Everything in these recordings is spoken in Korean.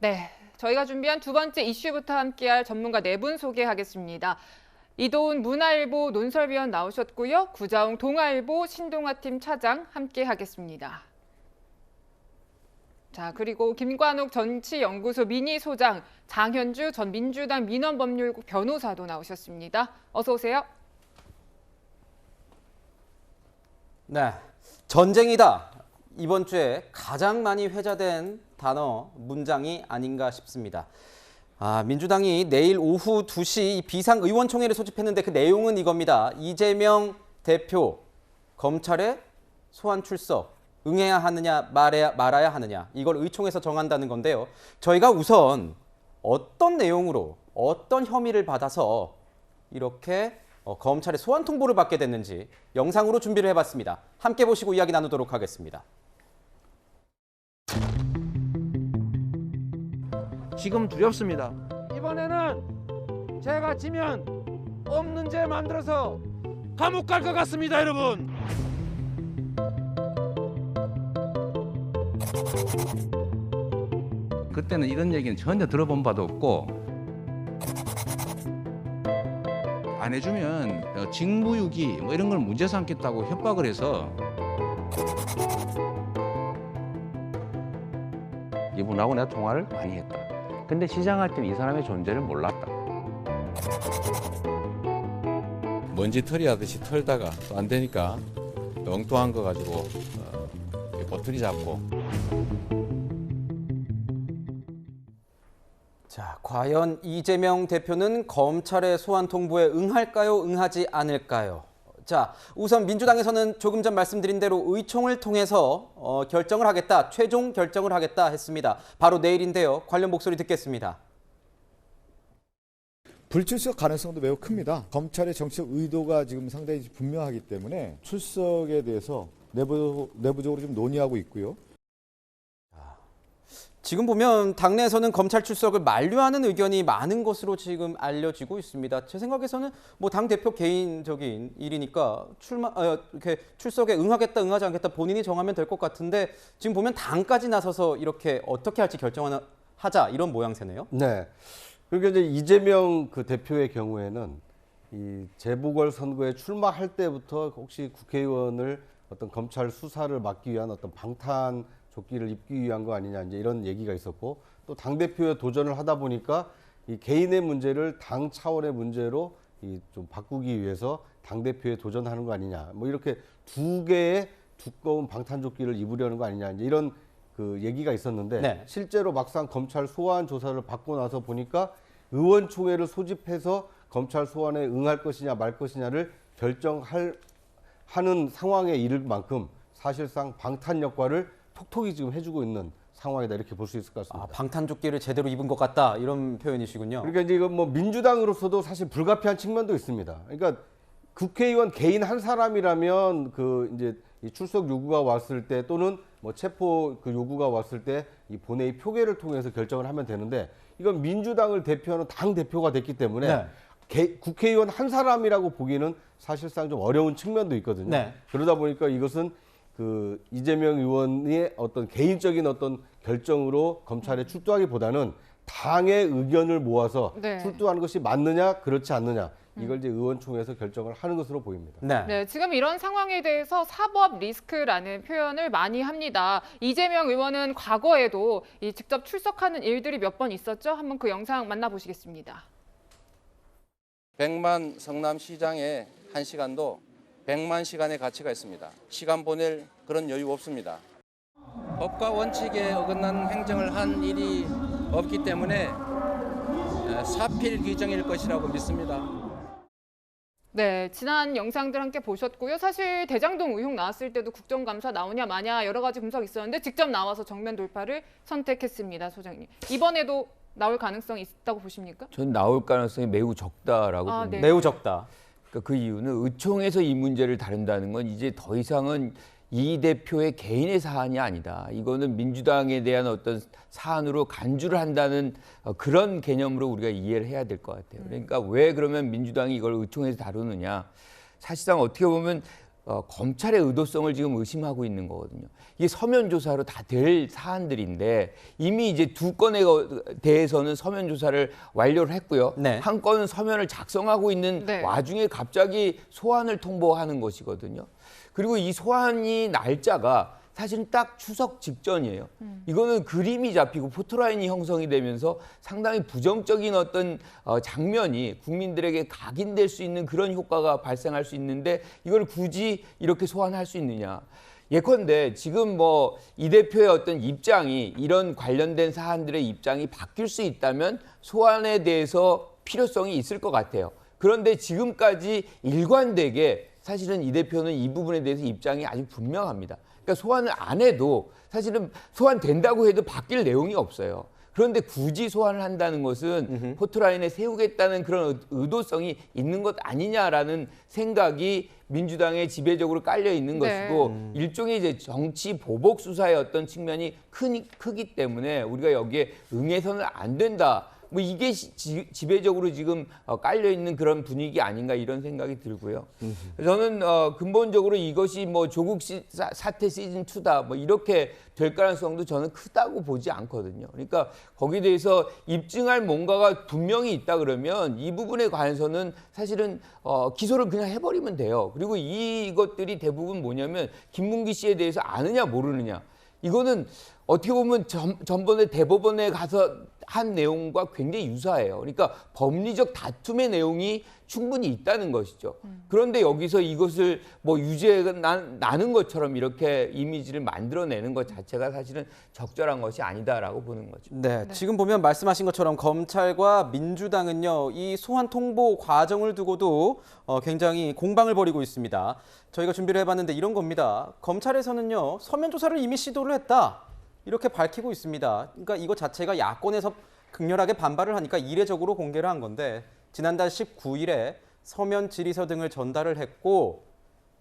네, 저희가 준비한 두 번째 이슈부터 함께할 전문가 네 분 소개하겠습니다. 이도훈 문화일보 논설위원 나오셨고요. 구자웅 동아일보 신동아팀 차장 함께하겠습니다. 자, 그리고 김관욱 정치연구소 미니소장, 장현주 전 민주당 민원법률국 변호사도 나오셨습니다. 어서 오세요. 네, 전쟁이다. 이번 주에 가장 많이 회자된 단어, 문장이 아닌가 싶습니다. 민주당이 내일 오후 2시 비상의원총회를 소집했는데 그 내용은 이겁니다. 이재명 대표 검찰에 소환 출석 응해야 하느냐 말아야 하느냐 이걸 의총에서 정한다는 건데요. 저희가 우선 어떤 내용으로 어떤 혐의를 받아서 이렇게 검찰의 소환 통보를 받게 됐는지 영상으로 준비를 해봤습니다. 함께 보시고 이야기 나누도록 하겠습니다. 지금 두렵습니다. 이번에는 제가 지면 없는 죄 만들어서 감옥 갈 것 같습니다, 여러분. 그때는 이런 얘기는 전혀 들어본 바도 없고 안 해주면 직무유기 뭐 이런 걸 문제 삼겠다고 협박을 해서 이분하고 내가 통화를 많이 했다. 근데 시장할 때는 이 사람의 존재를 몰랐다. 먼지털이 하듯이 털다가 또 안 되니까 또 엉뚱한 거 가지고 버틀이 잡고. 자, 과연 이재명 대표는 검찰의 소환 통보에 응할까요? 응하지 않을까요? 자, 우선 민주당에서는 조금 전 말씀드린 대로 의총을 통해서 결정을 하겠다, 최종 결정을 하겠다 했습니다. 바로 내일인데요. 관련 목소리 듣겠습니다. 불출석 가능성도 매우 큽니다. 검찰의 정치적 의도가 지금 상당히 분명하기 때문에 출석에 대해서 내부적으로 좀 논의하고 있고요. 지금 보면 당내에서는 검찰 출석을 만류하는 의견이 많은 것으로 지금 알려지고 있습니다. 제 생각에서는 뭐 당 대표 개인적인 일이니까 이렇게 출석에 응하겠다, 응하지 않겠다 본인이 정하면 될 것 같은데 지금 보면 당까지 나서서 이렇게 어떻게 할지 결정하자 이런 모양새네요. 네. 그리고 이제 이재명 그 대표의 경우에는 이 재보궐 선거에 출마할 때부터 혹시 국회의원을 어떤 검찰 수사를 막기 위한 어떤 방탄 조끼를 입기 위한 거 아니냐 이제 이런 얘기가 있었고 또 당 대표에 도전을 하다 보니까 이 개인의 문제를 당 차원의 문제로 이 좀 바꾸기 위해서 당 대표에 도전하는 거 아니냐 뭐 이렇게 두 개의 두꺼운 방탄 조끼를 입으려는 거 아니냐 이제 이런 그 얘기가 있었는데 네. 실제로 막상 검찰 소환 조사를 받고 나서 보니까 의원총회를 소집해서 검찰 소환에 응할 것이냐 말 것이냐를 하는 상황에 이를 만큼 사실상 방탄 역할을 톡톡히 지금 해주고 있는 상황이다 이렇게 볼 수 있을 것 같습니다. 방탄조끼를 제대로 입은 것 같다 이런 표현이시군요. 그러니까 이제 이건 뭐 민주당으로서도 사실 불가피한 측면도 있습니다. 그러니까 국회의원 개인 한 사람이라면 그 이제 이 출석 요구가 왔을 때 또는 뭐 체포 그 요구가 왔을 때 이 본회의 표결을 통해서 결정을 하면 되는데 이건 민주당을 대표하는 당 대표가 됐기 때문에 국회의원 한 사람이라고 보기에는 사실상 좀 어려운 측면도 있거든요. 네. 그러다 보니까 이것은 그 이재명 의원의 어떤 개인적인 어떤 결정으로 검찰에 출두하기보다는 당의 의견을 모아서 출두하는 것이 맞느냐 그렇지 않느냐 이걸 이제 의원총회에서 결정을 하는 것으로 보입니다. 네, 지금 이런 상황에 대해서 사법 리스크라는 표현을 많이 합니다. 이재명 의원은 과거에도 직접 출석하는 일들이 몇 번 있었죠. 한번 그 영상 만나보시겠습니다. 100만 성남시장의 1시간도 100만 시간의 가치가 있습니다. 시간 보낼 그런 여유 없습니다. 법과 원칙에 어긋나는 행정을 한 일이 없기 때문에 사필 규정일 것이라고 믿습니다. 네, 지난 영상들 함께 보셨고요. 사실 대장동 의혹 나왔을 때도 국정감사 나오냐 마냐 여러 가지 분석 있었는데 직접 나와서 정면 돌파를 선택했습니다, 소장님. 이번에도 나올 가능성이 있다고 보십니까? 전 나올 가능성이 매우 적다라고 봅니다. 네. 매우 적다. 그러니까 그 이유는 의총에서 이 문제를 다룬다는 건 이제 더 이상은 이 대표의 개인의 사안이 아니다. 이거는 민주당에 대한 어떤 사안으로 간주를 한다는 그런 개념으로 우리가 이해를 해야 될 것 같아요. 그러니까 왜 그러면 민주당이 이걸 의총에서 다루느냐. 사실상 어떻게 보면 검찰의 의도성을 지금 의심하고 있는 거거든요. 이게 서면 조사로 다 될 사안들인데 이미 이제 2건에 대해서는 서면 조사를 완료를 했고요. 네. 한 건은 서면을 작성하고 있는 네. 와중에 갑자기 소환을 통보하는 것이거든요. 그리고 이 소환이 날짜가 사실은 딱 추석 직전이에요. 이거는 그림이 잡히고 포토라인이 형성이 되면서 상당히 부정적인 어떤 장면이 국민들에게 각인될 수 있는 그런 효과가 발생할 수 있는데 이걸 굳이 이렇게 소환할 수 있느냐. 예컨대 지금 뭐 이 대표의 어떤 입장이 이런 관련된 사안들의 입장이 바뀔 수 있다면 소환에 대해서 필요성이 있을 것 같아요. 그런데 지금까지 일관되게 사실은 이 대표는 이 부분에 대해서 입장이 아주 분명합니다. 그러니까 소환을 안 해도 사실은 소환된다고 해도 바뀔 내용이 없어요. 그런데 굳이 소환을 한다는 것은 포토라인에 세우겠다는 그런 의도성이 있는 것 아니냐라는 생각이 민주당에 지배적으로 깔려 있는 네. 것이고 일종의 이제 정치 보복 수사의 어떤 측면이 크기 때문에 우리가 여기에 응해서는 안 된다. 뭐 이게 지배적으로 지금 깔려 있는 그런 분위기 아닌가 이런 생각이 들고요. 저는 근본적으로 이것이 뭐 조국 사태 시즌 2다 뭐 이렇게 될 가능성도 저는 크다고 보지 않거든요. 그러니까 거기에 대해서 입증할 뭔가가 분명히 있다 그러면 이 부분에 관해서는 사실은 기소를 그냥 해버리면 돼요. 그리고 이것들이 대부분 뭐냐면 김문기 씨에 대해서 아느냐 모르느냐. 이거는 어떻게 보면 전번에 대법원에 가서 한 내용과 굉장히 유사해요. 그러니까 법리적 다툼의 내용이 충분히 있다는 것이죠. 그런데 여기서 이것을 뭐 유죄가 나는 것처럼 이렇게 이미지를 만들어내는 것 자체가 사실은 적절한 것이 아니다라고 보는 거죠. 네, 지금 보면 말씀하신 것처럼 검찰과 민주당은요, 이 소환 통보 과정을 두고도 굉장히 공방을 벌이고 있습니다. 저희가 준비를 해봤는데 이런 겁니다. 검찰에서는요, 서면 조사를 이미 시도를 했다. 이렇게 밝히고 있습니다. 그러니까 이거 자체가 야권에서 극렬하게 반발을 하니까 이례적으로 공개를 한 건데 지난달 19일에 서면 질의서 등을 전달을 했고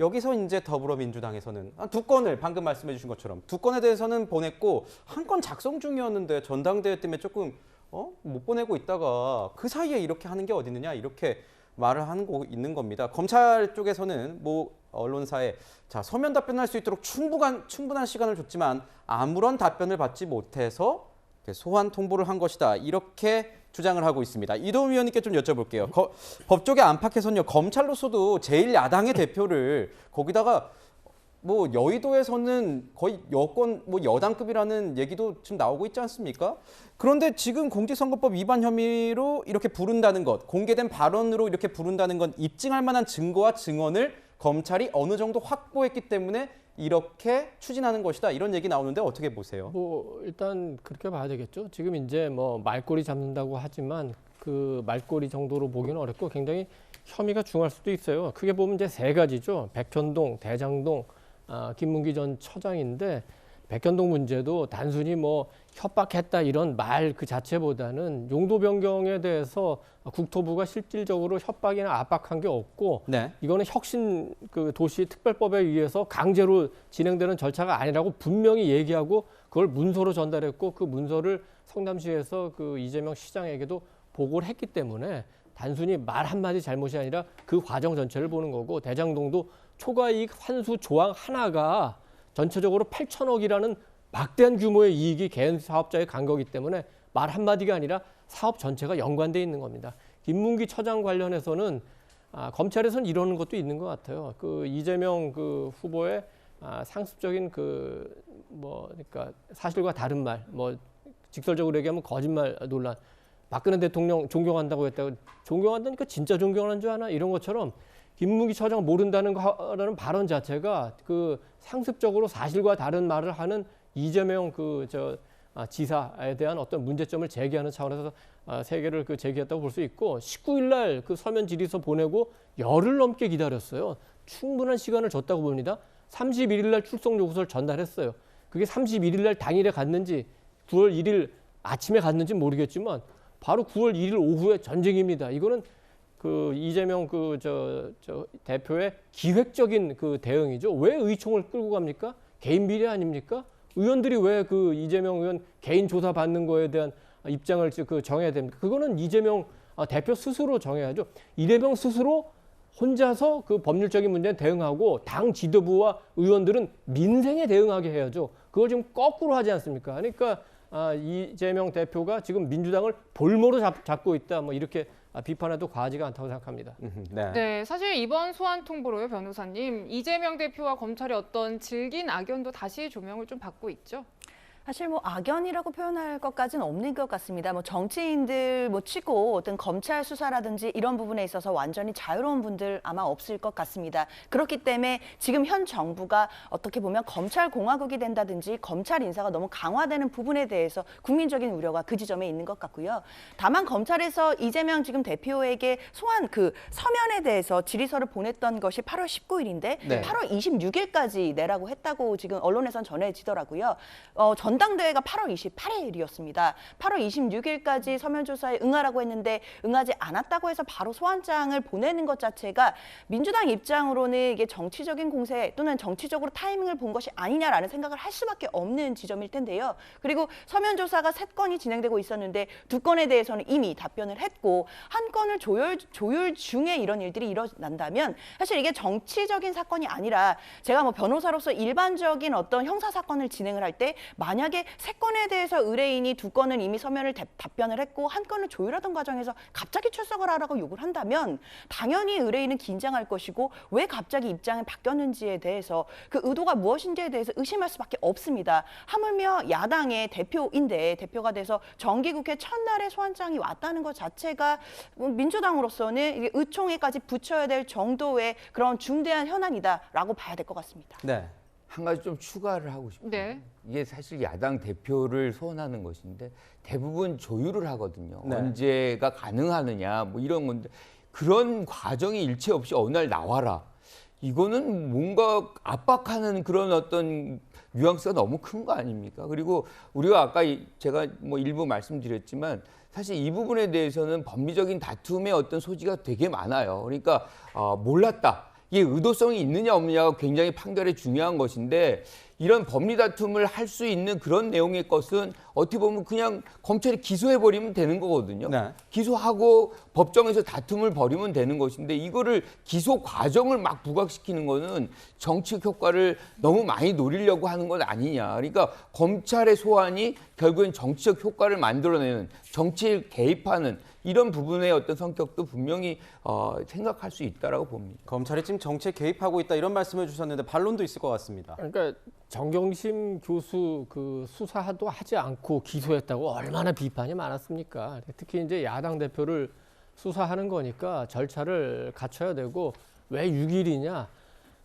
여기서 이제 더불어민주당에서는 2건을 방금 말씀해 주신 것처럼 2건에 대해서는 보냈고 한 건 작성 중이었는데 전당대회 때문에 조금 못 보내고 있다가 그 사이에 이렇게 하는 게 어디 있느냐 이렇게 말을 하고 있는 겁니다. 검찰 쪽에서는 뭐 언론사에 자 서면 답변할 수 있도록 충분한 시간을 줬지만 아무런 답변을 받지 못해서 소환 통보를 한 것이다. 이렇게 주장을 하고 있습니다. 이도우 위원님께 좀 여쭤볼게요. 법조계 안팎에서는요. 검찰로서도 제1야당의 대표를 거기다가 뭐 여의도에서는 거의 여권 뭐 여당급이라는 얘기도 지금 나오고 있지 않습니까? 그런데 지금 공직선거법 위반 혐의로 이렇게 부른다는 것, 공개된 발언으로 이렇게 부른다는 건 입증할 만한 증거와 증언을 검찰이 어느 정도 확보했기 때문에 이렇게 추진하는 것이다. 이런 얘기 나오는데 어떻게 보세요? 뭐 일단 그렇게 봐야 되겠죠. 지금 이제 뭐 말꼬리 잡는다고 하지만 그 말꼬리 정도로 보기는 어렵고 굉장히 혐의가 중할 수도 있어요. 크게 보면 이제 3가지죠. 백현동, 대장동, 김문기 전 처장인데 백현동 문제도 단순히 뭐 협박했다 이런 말 그 자체보다는 용도 변경에 대해서 국토부가 실질적으로 협박이나 압박한 게 없고 네. 이거는 혁신 그 도시 특별법에 의해서 강제로 진행되는 절차가 아니라고 분명히 얘기하고 그걸 문서로 전달했고 그 문서를 성남시에서 그 이재명 시장에게도 보고를 했기 때문에 단순히 말 한마디 잘못이 아니라 그 과정 전체를 보는 거고 대장동도 초과이익 환수 조항 하나가 전체적으로 8천억이라는 막대한 규모의 이익이 개인 사업자에 간 거기 때문에 말 한마디가 아니라 사업 전체가 연관돼 있는 겁니다. 김문기 처장 관련해서는 검찰에서는 이러는 것도 있는 것 같아요. 그 이재명 그 후보의 상습적인 그러니까 사실과 다른 말, 뭐 직설적으로 얘기하면 거짓말 논란. 박근혜 대통령 존경한다고 했다고 존경한다니까 진짜 존경하는 줄 아나 이런 것처럼 김문기 처장 모른다는 거라는 발언 자체가 그 상습적으로 사실과 다른 말을 하는 이재명 지사에 대한 어떤 문제점을 제기하는 차원에서 세계를 그 제기했다고 볼 수 있고 19일 날 그 서면 질의서 보내고 열흘 넘게 기다렸어요. 충분한 시간을 줬다고 봅니다. 31일 날 출석 요구서를 전달했어요. 그게 31일 날 당일에 갔는지 9월 1일 아침에 갔는지 모르겠지만 바로 9월 1일 오후에 전쟁입니다. 이거는 그 이재명 대표의 기획적인 그 대응이죠. 왜 의총을 끌고 갑니까? 개인 비리 아닙니까? 의원들이 왜 그 이재명 의원 개인 조사 받는 거에 대한 입장을 그 정해야 됩니까? 그거는 이재명 대표 스스로 정해야죠. 이재명 스스로 혼자서 그 법률적인 문제에 대응하고 당 지도부와 의원들은 민생에 대응하게 해야죠. 그걸 지금 거꾸로 하지 않습니까? 그러니까 이재명 대표가 지금 민주당을 볼모로 잡고 있다. 뭐 이렇게 비판해도 과하지가 않다고 생각합니다. 네. 네, 사실 이번 소환 통보로요, 변호사님. 이재명 대표와 검찰의 어떤 질긴 악연도 다시 조명을 좀 받고 있죠? 사실 뭐 악연이라고 표현할 것까지는 없는 것 같습니다. 뭐 정치인들 뭐 치고 어떤 검찰 수사라든지 이런 부분에 있어서 완전히 자유로운 분들 아마 없을 것 같습니다. 그렇기 때문에 지금 현 정부가 어떻게 보면 검찰 공화국이 된다든지 검찰 인사가 너무 강화되는 부분에 대해서 국민적인 우려가 그 지점에 있는 것 같고요. 다만 검찰에서 이재명 지금 대표에게 소환 그 서면에 대해서 질의서를 보냈던 것이 8월 19일인데 네. 8월 26일까지 내라고 했다고 지금 언론에선 전해지더라고요. 전당대회가 8월 28일이었습니다. 8월 26일까지 서면 조사에 응하라고 했는데 응하지 않았다고 해서 바로 소환장을 보내는 것 자체가 민주당 입장으로는 이게 정치적인 공세 또는 정치적으로 타이밍을 본 것이 아니냐라는 생각을 할 수밖에 없는 지점일 텐데요. 그리고 서면 조사가 3건이 진행되고 있었는데 2건에 대해서는 이미 답변을 했고 한 건을 조율 중에 이런 일들이 일어난다면 사실 이게 정치적인 사건이 아니라 제가 뭐 변호사로서 일반적인 어떤 형사 사건을 진행을 할 때 만약에 3건에 대해서 의뢰인이 2건은 이미 서면을 답변을 했고 한 건을 조율하던 과정에서 갑자기 출석을 하라고 요구를 한다면 당연히 의뢰인은 긴장할 것이고 왜 갑자기 입장이 바뀌었는지에 대해서 그 의도가 무엇인지에 대해서 의심할 수밖에 없습니다. 하물며 야당의 대표인데 대표가 돼서 정기국회 첫날에 소환장이 왔다는 것 자체가 민주당으로서는 이게 의총에까지 붙여야 될 정도의 그런 중대한 현안이다라고 봐야 될 것 같습니다. 네. 한 가지 좀 추가를 하고 싶어요. 네. 이게 사실 야당 대표를 소환하는 것인데 대부분 조율을 하거든요. 네. 언제가 가능하느냐 뭐 이런 건데 그런 과정이 일체 없이 어느 날 나와라. 이거는 뭔가 압박하는 그런 어떤 뉘앙스가 너무 큰 거 아닙니까? 그리고 우리가 아까 제가 뭐 일부 말씀드렸지만 사실 이 부분에 대해서는 법리적인 다툼의 어떤 소지가 되게 많아요. 그러니까 몰랐다. 이게 의도성이 있느냐 없느냐가 굉장히 판결에 중요한 것인데 이런 법리 다툼을 할 수 있는 그런 내용의 것은 어떻게 보면 그냥 검찰이 기소해버리면 되는 거거든요. 네. 기소하고 법정에서 다툼을 벌이면 되는 것인데 이거를 기소 과정을 막 부각시키는 거는 정치적 효과를 너무 많이 노리려고 하는 건 아니냐. 그러니까 검찰의 소환이 결국엔 정치적 효과를 만들어내는 정치에 개입하는 이런 부분의 어떤 성격도 분명히 생각할 수 있다라고 봅니다. 검찰이 지금 정치에 개입하고 있다 이런 말씀을 주셨는데 반론도 있을 것 같습니다. 그러니까 정경심 교수 그 수사도 하지 않고 기소했다고 얼마나 비판이 많았습니까? 특히 이제 야당 대표를 수사하는 거니까 절차를 갖춰야 되고 왜 6일이냐?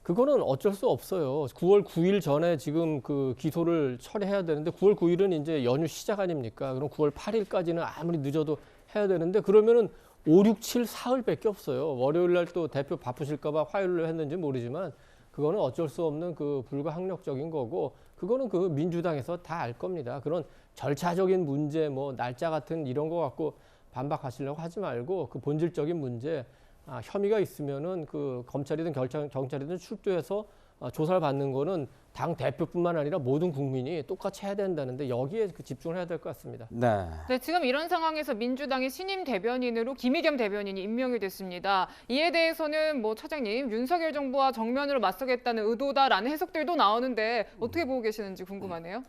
그거는 어쩔 수 없어요. 9월 9일 전에 지금 그 기소를 처리해야 되는데 9월 9일은 이제 연휴 시작 아닙니까? 그럼 9월 8일까지는 아무리 늦어도 해야 되는데 그러면은 5, 6, 7, 사흘밖에 없어요. 월요일 날 또 대표 바쁘실까 봐 화요일로 했는지 모르지만 그거는 어쩔 수 없는 그 불가항력적인 거고 그거는 그 민주당에서 다 알 겁니다. 그런 절차적인 문제 뭐 날짜 같은 이런 거 갖고 반박하시려고 하지 말고 그 본질적인 문제 혐의가 있으면은 그 검찰이든 경찰이든 출두해서 조사를 받는 거는 당 대표뿐만 아니라 모든 국민이 똑같이 해야 된다는데 여기에 그 집중을 해야 될 것 같습니다. 네. 네, 지금 이런 상황에서 민주당의 신임 대변인으로 김의겸 대변인이 임명이 됐습니다. 이에 대해서는 뭐 차장님 윤석열 정부와 정면으로 맞서겠다는 의도다라는 해석들도 나오는데 어떻게 보고 계시는지 궁금하네요.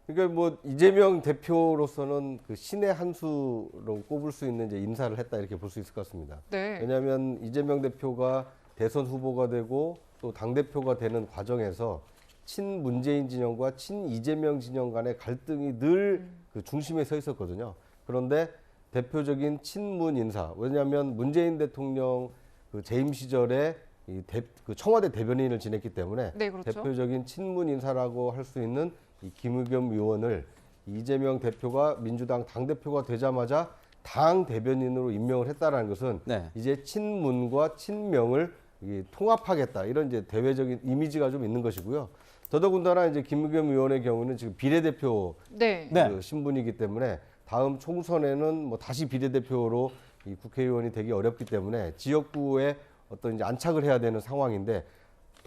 그러니까 뭐 이재명 대표로서는 그 신의 한 수로 꼽을 수 있는 이제 인사를 했다 이렇게 볼 수 있을 것 같습니다. 네. 왜냐하면 이재명 대표가 대선 후보가 되고 또 당대표가 되는 과정에서 친문재인 진영과 친이재명 진영 간의 갈등이 늘 그 중심에 서 있었거든요. 그런데 대표적인 친문 인사, 왜냐하면 문재인 대통령 그 재임 시절에 그 청와대 대변인을 지냈기 때문에 네, 그렇죠. 대표적인 친문 인사라고 할 수 있는 이 김의겸 의원을 이재명 대표가 민주당 당대표가 되자마자 당 대변인으로 임명을 했다라는 것은 네. 이제 친문과 친명을 통합하겠다 이런 이제 대외적인 이미지가 좀 있는 것이고요. 더더군다나 이제 김의겸 의원의 경우는 지금 비례대표 네. 그 신분이기 때문에 다음 총선에는 뭐 다시 비례대표로 이 국회의원이 되기 어렵기 때문에 지역구에 어떤 이제 안착을 해야 되는 상황인데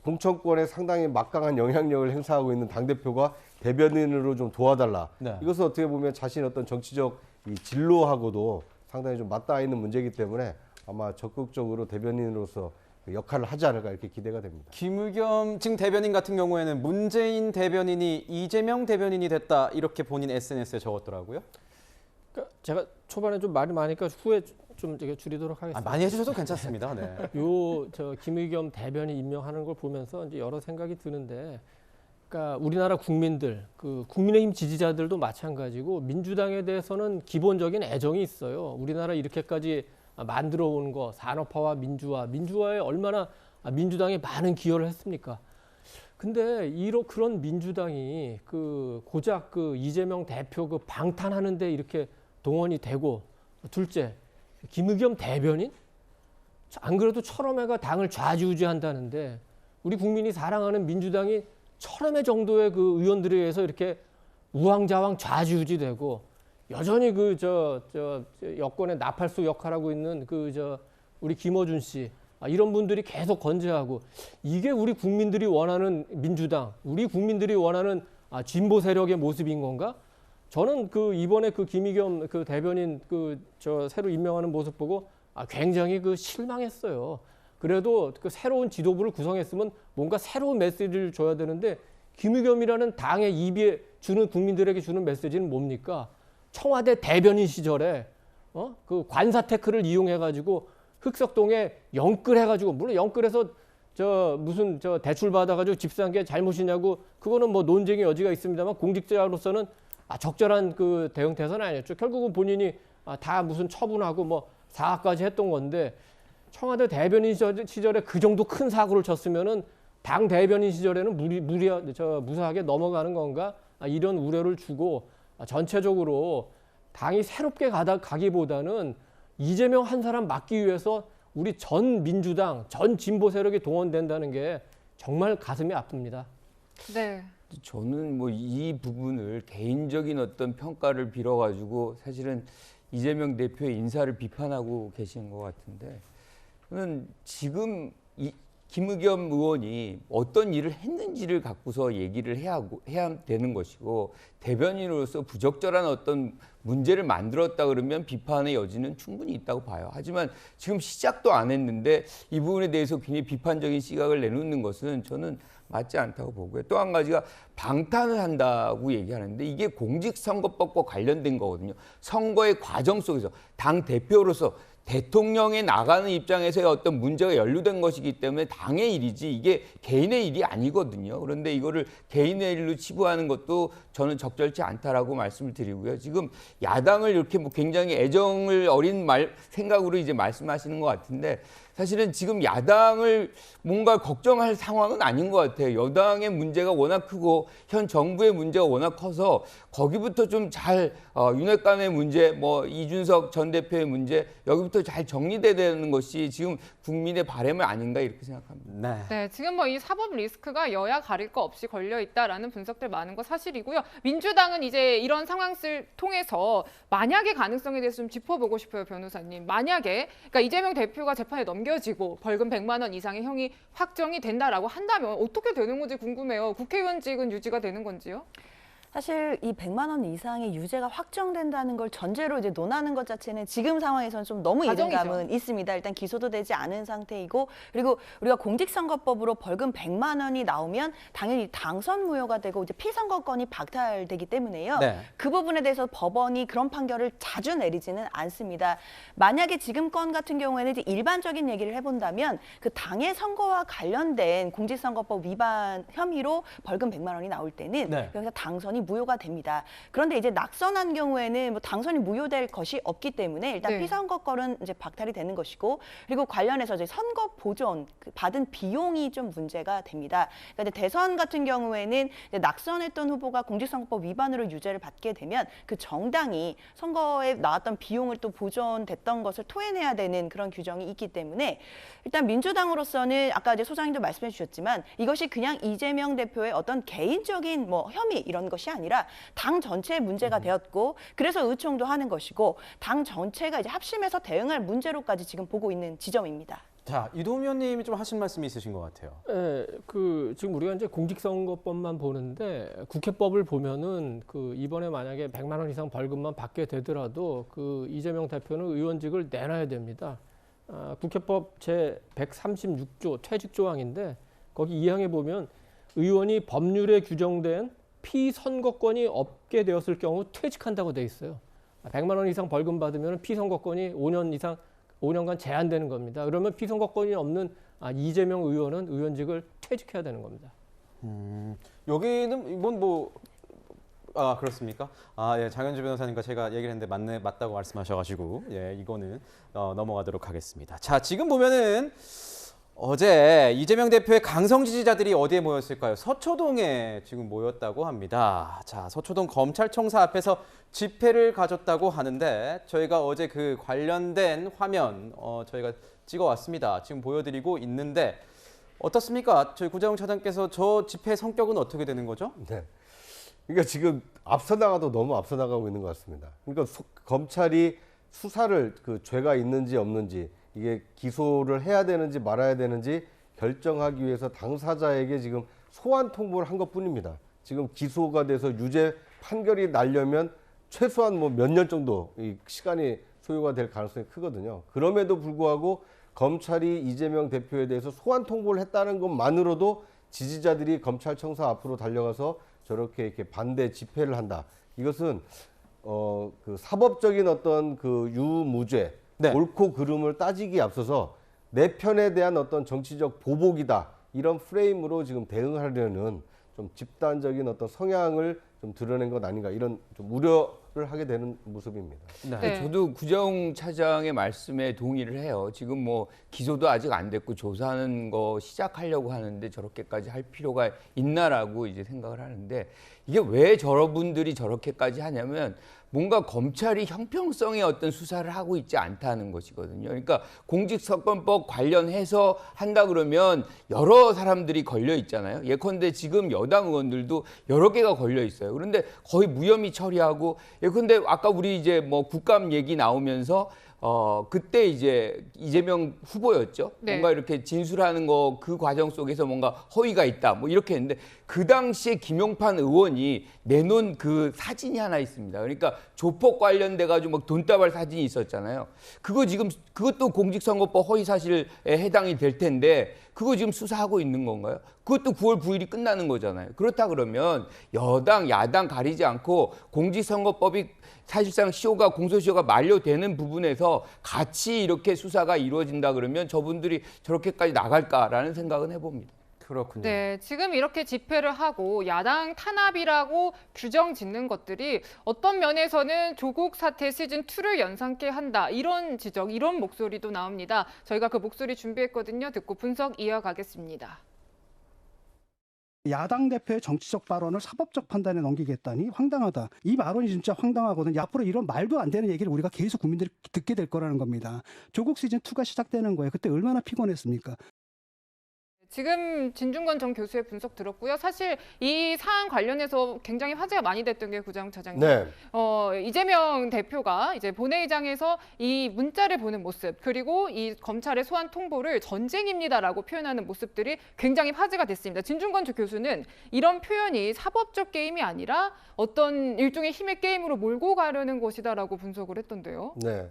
공천권에 상당히 막강한 영향력을 행사하고 있는 당대표가 대변인으로 좀 도와달라. 네. 이것은 어떻게 보면 자신의 어떤 정치적 이 진로하고도 상당히 좀 맞닿아 있는 문제이기 때문에 아마 적극적으로 대변인으로서 역할을 하지 않을까 이렇게 기대가 됩니다. 김의겸 지금 대변인 같은 경우에는 문재인 대변인이 이재명 대변인이 됐다 이렇게 본인 SNS에 적었더라고요. 그러니까 제가 초반에 좀 말이 많으니까 후에 좀 제가 줄이도록 하겠습니다. 많이 해주셔도 괜찮습니다. 네. 저 김의겸 대변인 임명하는 걸 보면서 이제 여러 생각이 드는데, 그러니까 우리나라 국민들, 그 국민의힘 지지자들도 마찬가지고 민주당에 대해서는 기본적인 애정이 있어요. 우리나라 이렇게까지 만들어 온 거, 산업화와 민주화에 얼마나 민주당이 많은 기여를 했습니까? 근데 그런 민주당이 고작 이재명 대표 방탄하는데 이렇게 동원이 되고, 둘째 김의겸 대변인? 안 그래도 철험회가 당을 좌지우지한다는데 우리 국민이 사랑하는 민주당이 철험회 정도의 의원들에 의해서 이렇게 우왕좌왕 좌지우지되고 여전히 여권의 나팔수 역할하고 있는 우리 김어준 씨, 이런 분들이 계속 건재하고, 이게 우리 국민들이 원하는 민주당, 우리 국민들이 원하는 진보 세력의 모습인 건가? 저는 이번에 김의겸 대변인 새로 임명하는 모습 보고 굉장히 실망했어요. 그래도 새로운 지도부를 구성했으면 뭔가 새로운 메시지를 줘야 되는데, 김의겸이라는 당의 입에 주는 국민들에게 주는 메시지는 뭡니까? 청와대 대변인 시절에 관사 태클을 이용해 가지고 흑석동에 영끌해 가지고, 물론 영끌해서 무슨 대출 받아 가지고 집 산 게 잘못이냐고 그거는 뭐 논쟁의 여지가 있습니다만, 공직자로서는 적절한 대응 태세는 아니었죠. 결국은 본인이 다 무슨 처분하고 뭐 사과까지 했던 건데, 청와대 대변인 시절에 그 정도 큰 사고를 쳤으면은 당 대변인 시절에는 무사하게 넘어가는 건가? 이런 우려를 주고, 전체적으로 당이 새롭게 가기보다는 이재명 한 사람 막기 위해서 우리 전 민주당, 전 진보 세력이 동원된다는 게 정말 가슴이 아픕니다. 네. 저는 뭐 이 부분을 개인적인 어떤 평가를 빌어가지고 사실은 이재명 대표의 인사를 비판하고 계시는 것 같은데, 저는 지금 김의겸 의원이 어떤 일을 했는지를 갖고서 얘기를 해야 되는 것이고, 대변인으로서 부적절한 어떤 문제를 만들었다 그러면 비판의 여지는 충분히 있다고 봐요. 하지만 지금 시작도 안 했는데 이 부분에 대해서 굉장히 비판적인 시각을 내놓는 것은 저는 맞지 않다고 보고요. 또 한 가지가 방탄을 한다고 얘기하는데, 이게 공직선거법과 관련된 거거든요. 선거의 과정 속에서 당 대표로서 대통령에 나가는 입장에서의 어떤 문제가 연루된 것이기 때문에 당의 일이지 이게 개인의 일이 아니거든요. 그런데 이거를 개인의 일로 치부하는 것도 저는 적절치 않다라고 말씀을 드리고요. 지금 야당을 이렇게 뭐 굉장히 애정을 어린 생각으로 이제 말씀하시는 것 같은데, 사실은 지금 야당을 뭔가 걱정할 상황은 아닌 것 같아요. 여당의 문제가 워낙 크고 현 정부의 문제가 워낙 커서 거기부터 좀 잘 윤핵관의 문제, 뭐 이준석 전 대표의 문제, 여기부터 잘 정리돼야 되는 것이 지금 국민의 바람은 아닌가 이렇게 생각합니다. 네, 지금 뭐 이 사법 리스크가 여야 가릴 거 없이 걸려 있다라는 분석들 많은 거 사실이고요. 민주당은 이제 이런 상황을 통해서 만약의 가능성에 대해서 좀 짚어보고 싶어요, 변호사님. 만약에 그러니까 이재명 대표가 재판에 넘겨지고 벌금 100만 원 이상의 형이 확정이 된다라고 한다면 어떻게 되는 건지 궁금해요. 국회의원직은 유지가 되는 건지요? 사실 이 100만 원 이상의 유죄가 확정된다는 걸 전제로 이제 논하는 것 자체는 지금 상황에서는 좀 너무 이른감은 있습니다. 일단 기소도 되지 않은 상태이고, 그리고 우리가 공직선거법으로 벌금 100만 원이 나오면 당연히 당선 무효가 되고 이제 피선거권이 박탈되기 때문에요. 네. 그 부분에 대해서 법원이 그런 판결을 자주 내리지는 않습니다. 만약에 지금 건 같은 경우에는 이제 일반적인 얘기를 해본다면 그 당의 선거와 관련된 공직선거법 위반 혐의로 벌금 100만 원이 나올 때는 여기서 당선이 무효가 됩니다. 그런데 이제 낙선한 경우에는 뭐 당선이 무효될 것이 없기 때문에 일단 피선거권은 이제 박탈이 되는 것이고, 그리고 관련해서 이제 선거 보존 받은 비용이 좀 문제가 됩니다. 그러니까 이제 대선 같은 경우에는 이제 낙선했던 후보가 공직선거법 위반으로 유죄를 받게 되면 그 정당이 선거에 나왔던 비용을 또 보존됐던 것을 토해내야 되는 그런 규정이 있기 때문에, 일단 민주당으로서는 아까 이제 소장님도 말씀해 주셨지만 이것이 그냥 이재명 대표의 어떤 개인적인 뭐 혐의 이런 것이 아니라 당 전체의 문제가 되었고, 그래서 의총도 하는 것이고 당 전체가 이제 합심해서 대응할 문제로까지 지금 보고 있는 지점입니다. 자, 이도우 의원님이 좀 하실 말씀이 있으신 것 같아요. 네, 지금 우리가 이제 공직선거법만 보는데 국회법을 보면은 이번에 만약에 100만 원 이상 벌금만 받게 되더라도 이재명 대표는 의원직을 내놔야 됩니다. 국회법 제 136조 퇴직 조항인데 거기 2항에 보면 의원이 법률에 규정된 피선거권이 없게 되었을 경우 퇴직한다고 돼 있어요. 100만 원 이상 벌금 받으면 피선거권이 5년간 제한되는 겁니다. 그러면 피선거권이 없는 이재명 의원은 의원직을 퇴직해야 되는 겁니다. 여기는 그렇습니까? 예, 장현주 변호사님과 제가 얘기를 했는데 맞다고 말씀하셔가지고 예, 이거는 넘어가도록 하겠습니다. 자, 지금 보면은 어제 이재명 대표의 강성 지지자들이 어디에 모였을까요? 서초동에 지금 모였다고 합니다. 자, 서초동 검찰청사 앞에서 집회를 가졌다고 하는데 저희가 어제 그 관련된 화면 저희가 찍어왔습니다. 지금 보여드리고 있는데 어떻습니까? 저희 구자용 차장께서 저 집회 성격은 어떻게 되는 거죠? 네. 그러니까 지금 앞서 나가도 너무 앞서 나가고 있는 것 같습니다. 그러니까 검찰이 수사를 그 죄가 있는지 없는지 이게 기소를 해야 되는지 말아야 되는지 결정하기 위해서 당사자에게 지금 소환 통보를 한 것뿐입니다. 지금 기소가 돼서 유죄 판결이 나려면 최소한 뭐 몇 년 정도 이 시간이 소요가 될 가능성이 크거든요. 그럼에도 불구하고 검찰이 이재명 대표에 대해서 소환 통보를 했다는 것만으로도 지지자들이 검찰청사 앞으로 달려가서 저렇게 이렇게 반대 집회를 한다. 이것은 그 사법적인 어떤 그 유무죄, 네. 옳고 그름을 따지기에 앞서서 내 편에 대한 어떤 정치적 보복이다. 이런 프레임으로 지금 대응하려는 좀 집단적인 어떤 성향을 좀 드러낸 것 아닌가 이런 좀 우려를 하게 되는 모습입니다. 네. 저도 구자용 차장의 말씀에 동의를 해요. 지금 뭐 기소도 아직 안 됐고 조사하는 거 시작하려고 하는데 저렇게까지 할 필요가 있나라고 이제 생각을 하는데 이게 왜 저분들이 저렇게까지 하냐면 뭔가 검찰이 형평성의 어떤 수사를 하고 있지 않다는 것이거든요. 그러니까 공직선거법 관련해서 한다 그러면 여러 사람들이 걸려 있잖아요. 예컨대 지금 여당 의원들도 여러 개가 걸려 있어요. 그런데 거의 무혐의 처리하고 예컨대 아까 우리 이제 뭐 국감 얘기 나오면서 그때 이제 이재명 후보였죠. 네. 뭔가 이렇게 진술하는 거 그 과정 속에서 뭔가 허위가 있다. 뭐 이렇게 했는데 그 당시에 김용판 의원이 내놓은 그 사진이 하나 있습니다. 그러니까 조폭 관련돼 가지고 막 돈다발 사진이 있었잖아요. 그거 지금 그것도 공직선거법 허위 사실에 해당이 될 텐데 그거 지금 수사하고 있는 건가요? 그것도 9월 9일이 끝나는 거잖아요. 그렇다 그러면 여당, 야당 가리지 않고 공직선거법이 사실상 시효가 공소시효가 만료되는 부분에서 같이 이렇게 수사가 이루어진다 그러면 저분들이 저렇게까지 나갈까라는 생각은 해봅니다. 그렇군요. 네, 지금 이렇게 집회를 하고 야당 탄압이라고 규정 짓는 것들이 어떤 면에서는 조국 사태 시즌2를 연상케 한다. 이런 지적, 이런 목소리도 나옵니다. 저희가 그 목소리 준비했거든요. 듣고 분석 이어가겠습니다. 야당 대표의 정치적 발언을 사법적 판단에 넘기겠다니 황당하다. 이 발언이 진짜 황당하거든요. 앞으로 이런 말도 안 되는 얘기를 우리가 계속 국민들이 듣게 될 거라는 겁니다. 조국 시즌2가 시작되는 거예요. 그때 얼마나 피곤했습니까? 지금 진중권 전 교수의 분석 들었고요. 사실 이 사안 관련해서 굉장히 화제가 많이 됐던 게 구자용 차장님. 네. 이재명 대표가 이제 본회의장에서 이 문자를 보는 모습 그리고 이 검찰의 소환 통보를 전쟁입니다라고 표현하는 모습들이 굉장히 화제가 됐습니다. 진중권 전 교수는 이런 표현이 사법적 게임이 아니라 어떤 일종의 힘의 게임으로 몰고 가려는 것이다라고 분석을 했던데요. 네.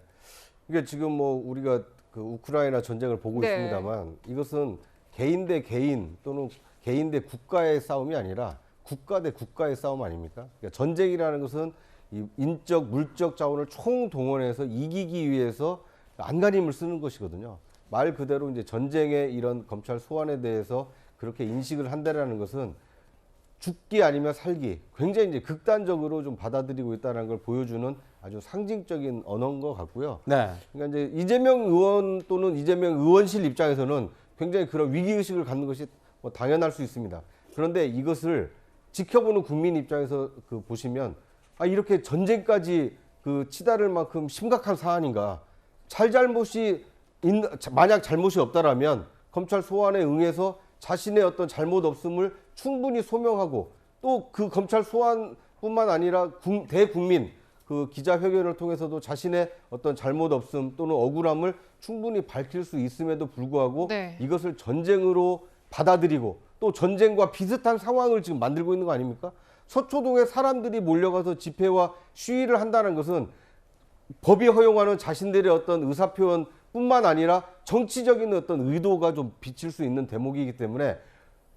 이게 지금 뭐 우리가 그 우크라이나 전쟁을 보고 네. 있습니다만 이것은 개인 대 개인 또는 개인 대 국가의 싸움이 아니라 국가 대 국가의 싸움 아닙니까? 그러니까 전쟁이라는 것은 이 인적, 물적 자원을 총동원해서 이기기 위해서 안간힘을 쓰는 것이거든요. 말 그대로 이제 전쟁의 이런 검찰 소환에 대해서 그렇게 인식을 한다라는 것은 죽기 아니면 살기 굉장히 이제 극단적으로 좀 받아들이고 있다는 걸 보여주는 아주 상징적인 언어인 것 같고요. 네. 그러니까 이제 이재명 의원 또는 이재명 의원실 입장에서는 굉장히 그런 위기의식을 갖는 것이 뭐 당연할 수 있습니다. 그런데 이것을 지켜보는 국민 입장에서 그 보시면 이렇게 전쟁까지 그 치달을 만큼 심각한 사안인가. 만약 잘못이 없다라면 검찰 소환에 응해서 자신의 어떤 잘못 없음을 충분히 소명하고 또 그 검찰 소환뿐만 아니라 대국민 그 기자회견을 통해서도 자신의 어떤 잘못 없음 또는 억울함을 충분히 밝힐 수 있음에도 불구하고 네. 이것을 전쟁으로 받아들이고 또 전쟁과 비슷한 상황을 지금 만들고 있는 거 아닙니까? 서초동에 사람들이 몰려가서 집회와 시위를 한다는 것은 법이 허용하는 자신들의 어떤 의사표현 뿐만 아니라 정치적인 어떤 의도가 좀 비칠 수 있는 대목이기 때문에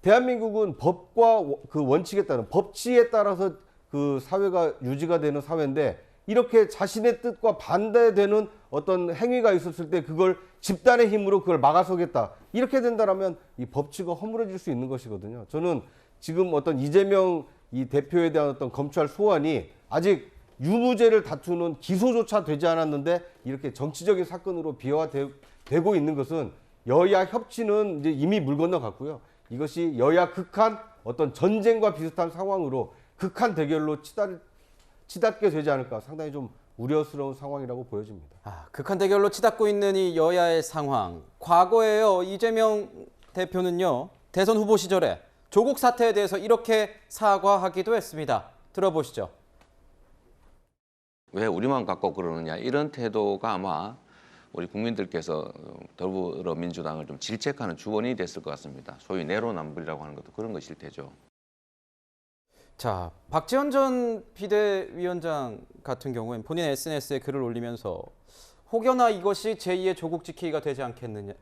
대한민국은 법과 그 원칙에 따른 법치에 따라서 그 사회가 유지가 되는 사회인데 이렇게 자신의 뜻과 반대되는 어떤 행위가 있었을 때 그걸 집단의 힘으로 그걸 막아서겠다. 이렇게 된다라면 이 법치가 허물어질 수 있는 것이거든요. 저는 지금 어떤 이재명 이 대표에 대한 어떤 검찰 소환이 아직 유무죄를 다투는 기소조차 되지 않았는데 이렇게 정치적인 사건으로 비화되고 있는 것은 여야 협치는 이제 이미 물 건너갔고요. 이것이 여야 극한 어떤 전쟁과 비슷한 상황으로 극한 대결로 치닫게 되지 않을까 상당히 좀 우려스러운 상황이라고 보여집니다. 극한 대결로 치닫고 있는 이 여야의 상황. 과거에요. 이재명 대표는요. 대선 후보 시절에 조국 사태에 대해서 이렇게 사과하기도 했습니다. 들어보시죠. 왜 우리만 갖고 그러느냐 이런 태도가 아마 우리 국민들께서 더불어민주당을 좀 질책하는 주원이 됐을 것 같습니다. 소위 내로남불이라고 하는 것도 그런 것일 테죠. 자, 박지원 전 비대위원장 같은 경우엔 본인 SNS에 글을 올리면서 혹여나 이것이 제2의 조국 지키기가 되지 않겠느냐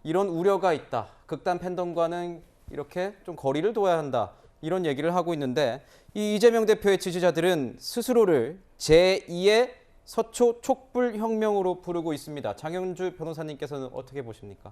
이런 우려가 있다. 극단 팬덤과는 이렇게 좀 거리를 둬야 한다. 이런 얘기를 하고 있는데 이 이재명 대표의 지지자들은 스스로를 제2의 서초 촉불혁명으로 부르고 있습니다. 장영주 변호사님께서는 어떻게 보십니까?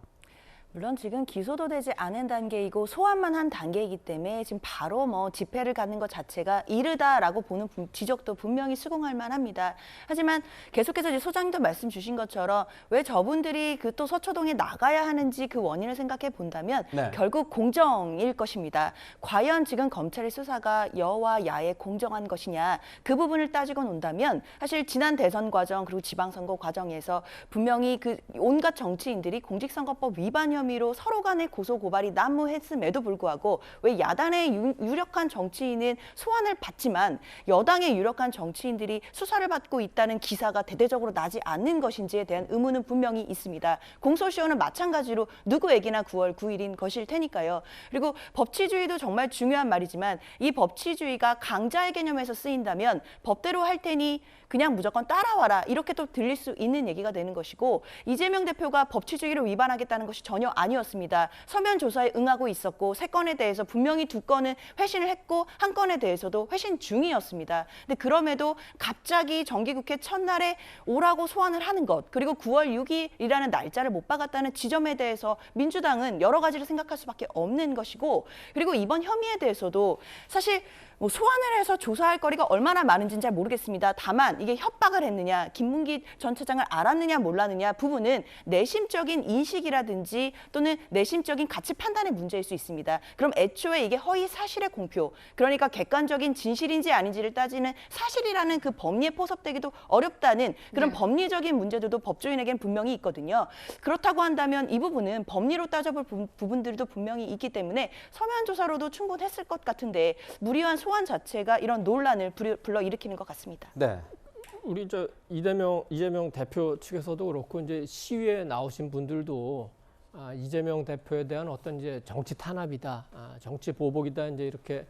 물론 지금 기소도 되지 않은 단계이고 소환만 한 단계이기 때문에 지금 바로 뭐 집회를 갖는 것 자체가 이르다라고 보는 지적도 분명히 수긍할 만합니다. 하지만 계속해서 이제 소장님도 말씀 주신 것처럼 왜 저분들이 그 또 서초동에 나가야 하는지 그 원인을 생각해 본다면 네. 결국 공정일 것입니다. 과연 지금 검찰의 수사가 여와 야의 공정한 것이냐 그 부분을 따지고 논다면 사실 지난 대선 과정 그리고 지방선거 과정에서 분명히 그 온갖 정치인들이 공직선거법 위반 혐의로 서로 간의 고소 고발이 난무했음에도 불구하고 왜 야당의 유력한 정치인은 소환을 받지만 여당의 유력한 정치인들이 수사를 받고 있다는 기사가 대대적으로 나지 않는 것인지에 대한 의문은 분명히 있습니다. 공소시효는 마찬가지로 누구에게나 9월 9일인 것일 테니까요. 그리고 법치주의도 정말 중요한 말이지만 이 법치주의가 강자의 개념에서 쓰인다면 법대로 할 테니 그냥 무조건 따라와라 이렇게 또 들릴 수 있는 얘기가 되는 것이고 이재명 대표가 법치주의를 위반하겠다는 것이 전혀 아니었습니다. 서면 조사에 응하고 있었고 3건에 대해서 분명히 2건은 회신을 했고 1건에 대해서도 회신 중이었습니다. 근데 그럼에도 갑자기 정기국회 첫날에 오라고 소환을 하는 것 그리고 9월 6일이라는 날짜를 못 박았다는 지점에 대해서 민주당은 여러 가지를 생각할 수밖에 없는 것이고 그리고 이번 혐의에 대해서도 사실 뭐 소환을 해서 조사할 거리가 얼마나 많은지는 잘 모르겠습니다. 다만 이게 협박을 했느냐, 김문기 전 차장을 알았느냐 몰랐느냐 부분은 내심적인 인식이라든지 또는 내심적인 가치 판단의 문제일 수 있습니다. 그럼 애초에 이게 허위 사실의 공표, 그러니까 객관적인 진실인지 아닌지를 따지는 사실이라는 그 법리에 포섭되기도 어렵다는 그런 법리적인 문제들도 법조인에게는 분명히 있거든요. 그렇다고 한다면 이 부분은 법리로 따져볼 부분들도 분명히 있기 때문에 서면 조사로도 충분했을 것 같은데 무리한 소환 자체가 이런 논란을 불러일으키는 것 같습니다. 네. 우리 저 이재명 대표 측에서도 그렇고 이제 시위에 나오신 분들도 이재명 대표에 대한 어떤 이제 정치 탄압이다, 정치 보복이다 이제 이렇게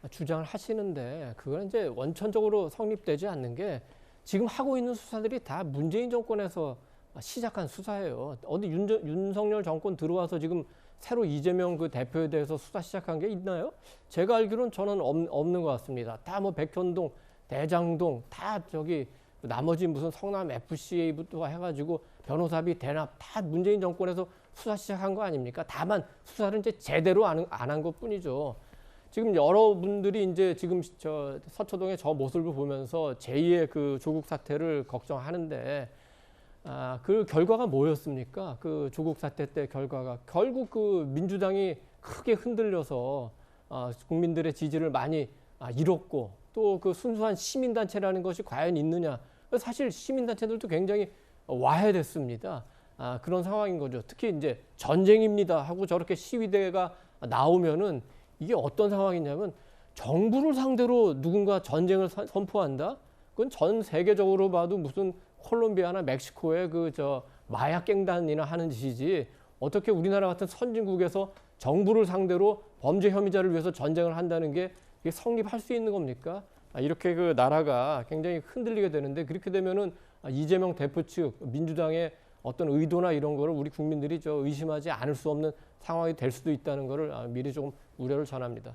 주장을 하시는데 그건 이제 원천적으로 성립되지 않는 게 지금 하고 있는 수사들이 다 문재인 정권에서 시작한 수사예요. 어디 윤석열 정권 들어와서 지금 새로 이재명 그 대표에 대해서 수사 시작한 게 있나요? 제가 알기로는 저는 없는 것 같습니다. 다 뭐 백현동, 대장동 다 저기 나머지 무슨 성남 FCA부터 해가지고 변호사비 대납 다 문재인 정권에서 수사 시작한 거 아닙니까? 다만 수사를 이제 제대로 안 한 것뿐이죠. 지금 여러분들이 이제 지금 저 서초동의 저 모습을 보면서 제2의 그 조국 사태를 걱정하는데 그 결과가 뭐였습니까? 그 조국 사태 때 결과가 결국 그 민주당이 크게 흔들려서 국민들의 지지를 많이 잃었고 또 그 순수한 시민단체라는 것이 과연 있느냐? 사실 시민단체들도 굉장히 와해됐습니다. 그런 상황인 거죠. 특히 이제 전쟁입니다 하고 저렇게 시위대가 나오면은 이게 어떤 상황이냐면 정부를 상대로 누군가 전쟁을 선포한다? 그건 전 세계적으로 봐도 무슨 콜롬비아나 멕시코의 그 저 마약 갱단이나 하는 짓이지 어떻게 우리나라 같은 선진국에서 정부를 상대로 범죄 혐의자를 위해서 전쟁을 한다는 게 이게 성립할 수 있는 겁니까? 이렇게 그 나라가 굉장히 흔들리게 되는데 그렇게 되면은 이재명 대표 측 민주당의 어떤 의도나 이런 거를 우리 국민들이 의심하지 않을 수 없는 상황이 될 수도 있다는 거를 미리 조금 우려를 전합니다.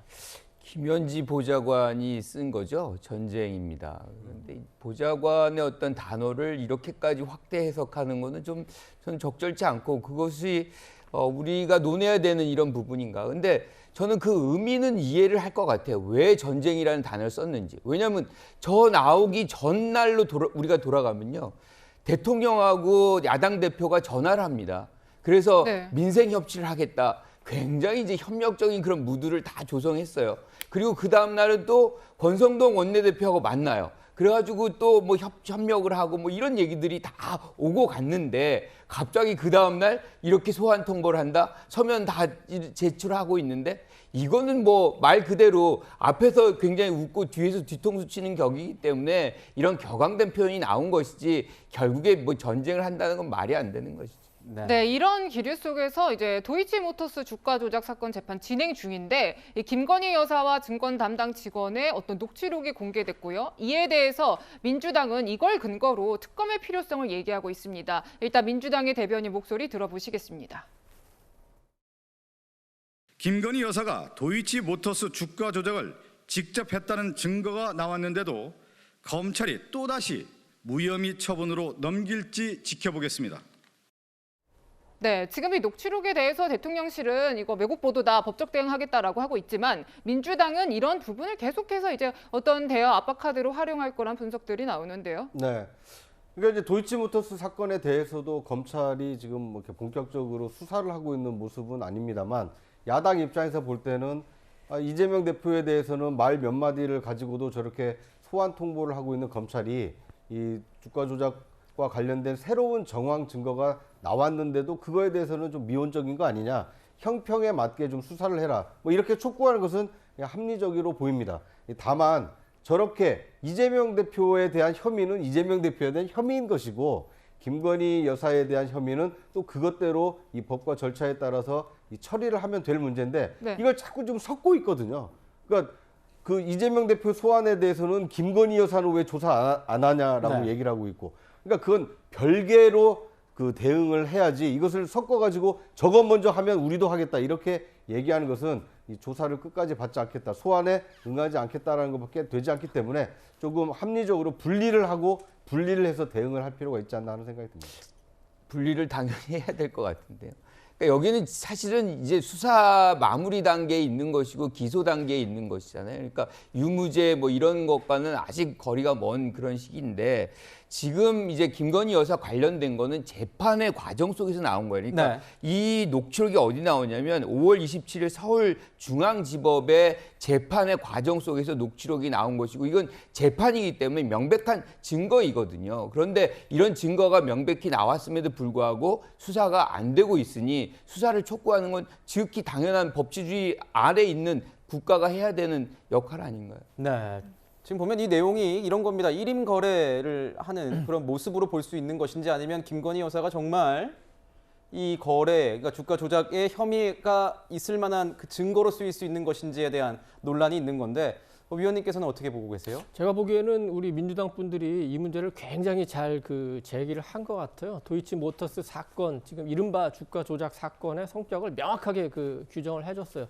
김현지 보좌관이 쓴 거죠. 전쟁입니다. 그런데 보좌관의 어떤 단어를 이렇게까지 확대 해석하는 거는 좀 저는 적절치 않고 그것이 우리가 논해야 되는 이런 부분인가. 근데 저는 그 의미는 이해를 할 것 같아요. 왜 전쟁이라는 단어를 썼는지. 왜냐하면 저 나오기 전날로 우리가 돌아가면요. 대통령하고 야당 대표가 전화를 합니다. 그래서 네. 민생 협치를 하겠다. 굉장히 이제 협력적인 그런 무드를 다 조성했어요. 그리고 그 다음 날은 또 권성동 원내대표하고 만나요. 그래가지고 또 뭐 협력을 하고 뭐 이런 얘기들이 다 오고 갔는데 갑자기 그 다음 날 이렇게 소환 통보를 한다. 서면 다 제출하고 있는데 이거는 뭐 말 그대로 앞에서 굉장히 웃고 뒤에서 뒤통수 치는 격이기 때문에 이런 격앙된 표현이 나온 것이지 결국에 뭐 전쟁을 한다는 건 말이 안 되는 것이죠. 네, 이런 기류 속에서 이제 도이치모터스 주가 조작 사건 재판 진행 중인데 이 김건희 여사와 증권 담당 직원의 어떤 녹취록이 공개됐고요. 이에 대해서 민주당은 이걸 근거로 특검의 필요성을 얘기하고 있습니다. 일단 민주당의 대변인 목소리 들어보시겠습니다. 김건희 여사가 도이치모터스 주가 조작을 직접 했다는 증거가 나왔는데도 검찰이 또다시 무혐의 처분으로 넘길지 지켜보겠습니다. 네, 지금 이 녹취록에 대해서 대통령실은 이거 왜곡 보도다, 법적 대응하겠다라고 하고 있지만 민주당은 이런 부분을 계속해서 이제 어떤 대여 압박 카드로 활용할 거란 분석들이 나오는데요. 네. 그러니까 이제 도이치모터스 사건에 대해서도 검찰이 지금 뭐 이렇게 본격적으로 수사를 하고 있는 모습은 아닙니다만 야당 입장에서 볼 때는 이재명 대표에 대해서는 말 몇 마디를 가지고도 저렇게 소환 통보를 하고 있는 검찰이 이 주가 조작과 관련된 새로운 정황 증거가 나왔는데도 그거에 대해서는 좀 미온적인 거 아니냐. 형평에 맞게 좀 수사를 해라. 뭐 이렇게 촉구하는 것은 그냥 합리적으로 보입니다. 다만 저렇게 이재명 대표에 대한 혐의는 이재명 대표에 대한 혐의인 것이고 김건희 여사에 대한 혐의는 또 그것대로 이 법과 절차에 따라서 이 처리를 하면 될 문제인데 네. 이걸 자꾸 좀 섞고 있거든요. 그러니까 그 이재명 대표 소환에 대해서는 김건희 여사는 왜 조사 안 하냐라고 네. 얘기를 하고 있고 그러니까 그건 별개로 그 대응을 해야지 이것을 섞어가지고 저것 먼저 하면 우리도 하겠다 이렇게 얘기하는 것은 이 조사를 끝까지 받지 않겠다 소환에 응하지 않겠다라는 것밖에 되지 않기 때문에 조금 합리적으로 분리를 하고 분리를 해서 대응을 할 필요가 있지 않나 하는 생각이 듭니다. 분리를 당연히 해야 될 것 같은데요. 그러니까 여기는 사실은 이제 수사 마무리 단계에 있는 것이고 기소 단계에 있는 것이잖아요. 그러니까 유무죄 뭐 이런 것과는 아직 거리가 먼 그런 시기인데 지금 이제 김건희 여사 관련된 거는 재판의 과정 속에서 나온 거예요. 그러니까 이 녹취록이 어디 나오냐면 5월 27일 서울중앙지법의 재판의 과정 속에서 녹취록이 나온 것이고 이건 재판이기 때문에 명백한 증거이거든요. 그런데 이런 증거가 명백히 나왔음에도 불구하고 수사가 안 되고 있으니 수사를 촉구하는 건 지극히 당연한 법치주의 아래 있는 국가가 해야 되는 역할 아닌가요? 네. 지금 보면 이 내용이 이런 겁니다. 일임 거래를 하는 그런 모습으로 볼 수 있는 것인지 아니면 김건희 여사가 정말 이 거래, 그러니까 주가 조작의 혐의가 있을 만한 그 증거로 쓰일 수 있는 것인지에 대한 논란이 있는 건데 위원님께서는 어떻게 보고 계세요? 제가 보기에는 우리 민주당 분들이 이 문제를 굉장히 잘 제기를 한 것 같아요. 도이치모터스 사건, 지금 이른바 주가 조작 사건의 성격을 명확하게 규정을 해줬어요.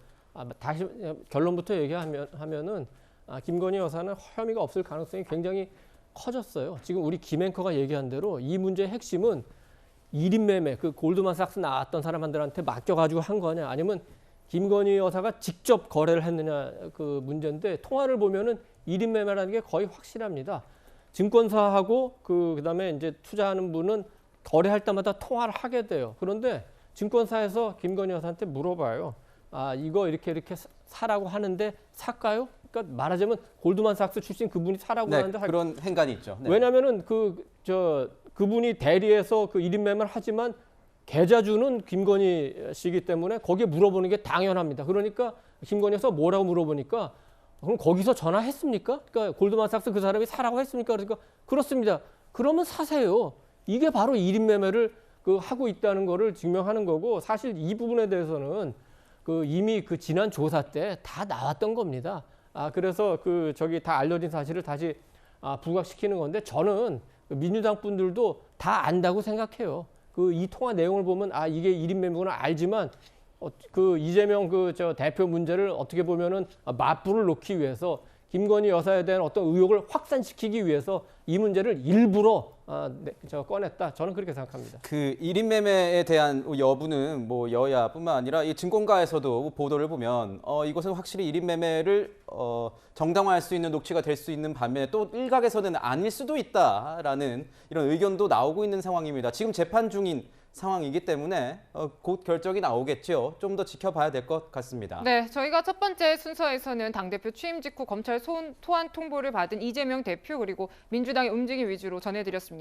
다시 결론부터 얘기하면은 김건희 여사는 혐의가 없을 가능성이 굉장히 커졌어요. 지금 우리 김 앵커가 얘기한 대로 이 문제의 핵심은 1인 매매, 그 골드만삭스 나왔던 사람들한테 맡겨가지고 한 거냐, 아니면 김건희 여사가 직접 거래를 했느냐 그 문제인데 통화를 보면은 1인 매매라는 게 거의 확실합니다. 증권사하고 그다음에 이제 투자하는 분은 거래할 때마다 통화를 하게 돼요. 그런데 증권사에서 김건희 여사한테 물어봐요. 이거 이렇게 사라고 하는데 살까요? 그러니까 말하자면 골드만삭스 출신 그분이 사라고 하는데 그런 행간이 있죠. 네. 왜냐하면은 그분이 대리해서 1인 매매를 하지만 계좌주는 김건희 씨이기 때문에 거기에 물어보는 게 당연합니다. 그러니까 김건희 여사 뭐라고 물어보니까 그럼 거기서 전화했습니까? 그러니까 골드만삭스 그 사람이 사라고 했습니까? 그러니까 그렇습니다. 그러면 사세요. 이게 바로 1인 매매를 하고 있다는 거를 증명하는 거고 사실 이 부분에 대해서는 이미 지난 조사 때 다 나왔던 겁니다. 그래서 다 알려진 사실을 다시 부각시키는 건데 저는 민주당 분들도 다 안다고 생각해요. 그 이 통화 내용을 보면 아 이게 1인 매매구나 알지만 그 이재명 대표 문제를 어떻게 보면은 맞불을 놓기 위해서 김건희 여사에 대한 어떤 의혹을 확산시키기 위해서 이 문제를 일부러 꺼냈다. 저는 그렇게 생각합니다. 그 1인 매매에 대한 여부는 뭐 여야뿐만 아니라 이 증권가에서도 보도를 보면 이것은 확실히 1인 매매를 정당화할 수 있는 녹취가 될 수 있는 반면에 또 일각에서는 아닐 수도 있다라는 이런 의견도 나오고 있는 상황입니다. 지금 재판 중인 상황이기 때문에 곧 결정이 나오겠죠. 좀 더 지켜봐야 될 것 같습니다. 네, 저희가 첫 번째 순서에서는 당대표 취임 직후 검찰 소환 통보를 받은 이재명 대표 그리고 민주당의 움직임 위주로 전해드렸습니다.